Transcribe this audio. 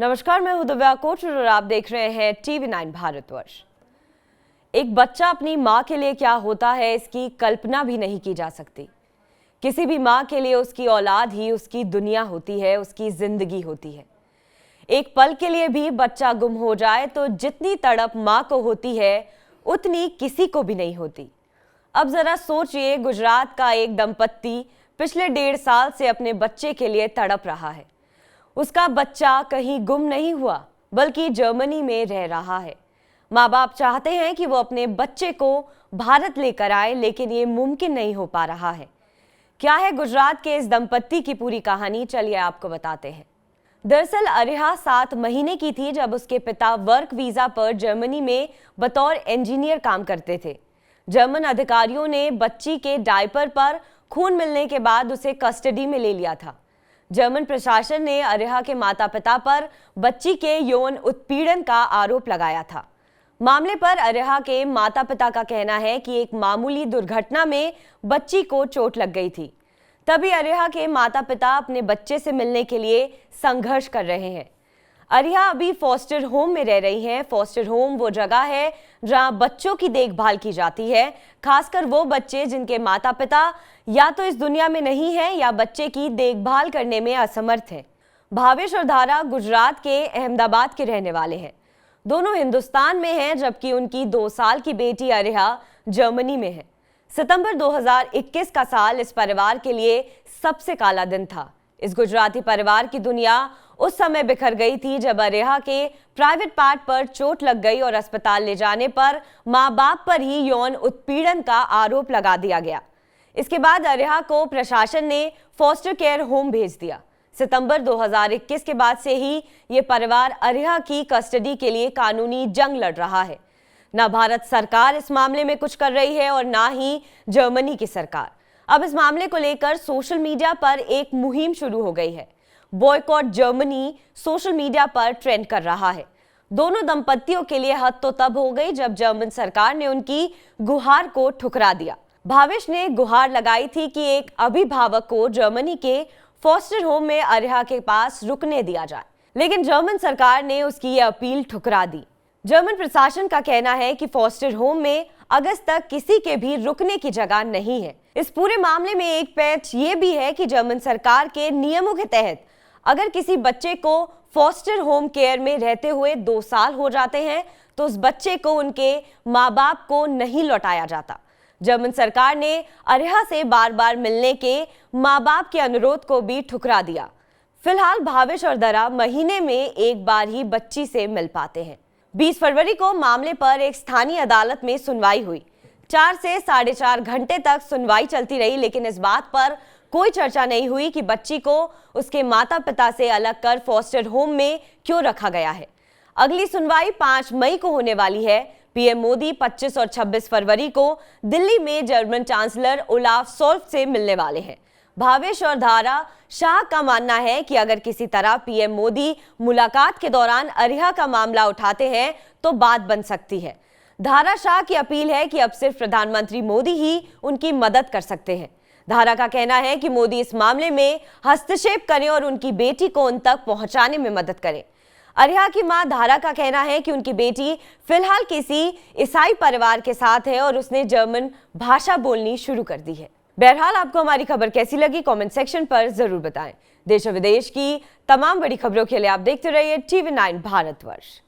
नमस्कार, मैं हूं दिव्या कोच और आप देख रहे हैं TV9 भारतवर्ष। एक बच्चा अपनी माँ के लिए क्या होता है इसकी कल्पना भी नहीं की जा सकती। किसी भी माँ के लिए उसकी औलाद ही उसकी दुनिया होती है, उसकी जिंदगी होती है। एक पल के लिए भी बच्चा गुम हो जाए तो जितनी तड़प माँ को होती है उतनी किसी को भी नहीं होती। अब जरा सोचिए, गुजरात का एक दंपत्ति पिछले 1.5 साल से अपने बच्चे के लिए तड़प रहा है। उसका बच्चा कहीं गुम नहीं हुआ बल्कि जर्मनी में रह रहा है। माँ बाप चाहते हैं कि वो अपने बच्चे को भारत लेकर आए, लेकिन ये मुमकिन नहीं हो पा रहा है। क्या है गुजरात के इस दंपत्ति की पूरी कहानी, चलिए आपको बताते हैं। दरअसल अरिहा 7 महीने की थी जब उसके पिता वर्क वीजा पर जर्मनी में बतौर इंजीनियर काम करते थे। जर्मन अधिकारियों ने बच्ची के डायपर पर खून मिलने के बाद उसे कस्टडी में ले लिया था। जर्मन प्रशासन ने अरिहा के माता पिता पर बच्ची के यौन उत्पीड़न का आरोप लगाया था। मामले पर अरिहा के माता पिता का कहना है कि एक मामूली दुर्घटना में बच्ची को चोट लग गई थी। तभी अरिहा के माता पिता अपने बच्चे से मिलने के लिए संघर्ष कर रहे हैं। अरिहा अभी फॉस्टर होम में रह रही हैं। फॉस्टर होम वो जगह है जहां बच्चों की देखभाल की जाती है, खासकर वो बच्चे जिनके माता पिता या तो इस दुनिया में नहीं है या बच्चे की देखभाल करने में असमर्थ हैं। भावेश और धारा गुजरात के अहमदाबाद के रहने वाले हैं। दोनों हिंदुस्तान में हैं, जबकि उनकी 2 साल की बेटी अरिहा जर्मनी में है। सितंबर 2021 का साल इस परिवार के लिए सबसे काला दिन था। इस गुजराती परिवार की दुनिया उस समय बिखर गई थी जब अरिहा के प्राइवेट पार्ट पर चोट लग गई और अस्पताल ले जाने पर माँ बाप पर ही यौन उत्पीड़न का आरोप लगा दिया गया। इसके बाद अरिहा को प्रशासन ने फॉस्टर केयर होम भेज दिया। सितंबर 2021 के बाद से ही ये परिवार अरिहा की कस्टडी के लिए कानूनी जंग लड़ रहा है। ना भारत सरकार इस मामले में कुछ कर रही है और ना ही जर्मनी की सरकार। अब इस मामले को लेकर सोशल मीडिया पर एक मुहिम शुरू हो गई है। बॉयकॉट जर्मनी सोशल मीडिया पर ट्रेंड कर रहा है। दोनों दंपत्तियों के लिए हद तो तब हो गई जब जर्मन सरकार ने उनकी गुहार को ठुकरा दिया। भावेश ने गुहार लगाई थी कि एक अभिभावक को जर्मनी के फॉस्टर होम में अरिहा के पास रुकने दिया जाए, लेकिन जर्मन सरकार ने उसकी ये अपील ठुकरा दी। जर्मन प्रशासन का कहना है कि फॉस्टर होम में अगस्त तक किसी के भी रुकने की जगह नहीं है। इस पूरे मामले में एक पैच ये भी है कि जर्मन सरकार के नियमों के तहत अगर किसी बच्चे को फॉस्टर होम केयर में रहते हुए 2 साल हो जाते हैं तो उस बच्चे को उनके माँ बाप को नहीं लौटाया जाता। जर्मन सरकार ने अरिहा से बार बार मिलने के माँ बाप के अनुरोध को भी ठुकरा दिया। फिलहाल भावेश और दरा महीने में एक बार ही बच्ची से मिल पाते हैं। 20 फरवरी को मामले पर एक स्थानीय अदालत में सुनवाई हुई। 4 से 4.5 घंटे तक सुनवाई चलती रही, लेकिन इस बात पर कोई चर्चा नहीं हुई कि बच्ची को उसके माता पिता से अलग कर फॉस्टर होम में क्यों रखा गया है। अगली सुनवाई 5 मई को होने वाली है। पीएम मोदी 25 और 26 फरवरी को दिल्ली में जर्मन चांसलर ओलाफ शोल्ज से मिलने वाले हैं। भावेश और धारा शाह का मानना है कि अगर किसी तरह पीएम मोदी मुलाकात के दौरान अरिहा का मामला उठाते हैं तो बात बन सकती है। धारा शाह की अपील है कि अब सिर्फ प्रधानमंत्री मोदी ही उनकी मदद कर सकते हैं। धारा का कहना है कि मोदी इस मामले में हस्तक्षेप करें और उनकी बेटी को उन तक पहुंचाने में मदद करें। अरिहा की मां धारा का कहना है कि उनकी बेटी फिलहाल किसी ईसाई परिवार के साथ है और उसने जर्मन भाषा बोलनी शुरू कर दी है। बहरहाल, आपको हमारी खबर कैसी लगी कमेंट सेक्शन पर जरूर बताएं। देश और विदेश की तमाम बड़ी खबरों के लिए आप देखते रहिए TV9 भारतवर्ष।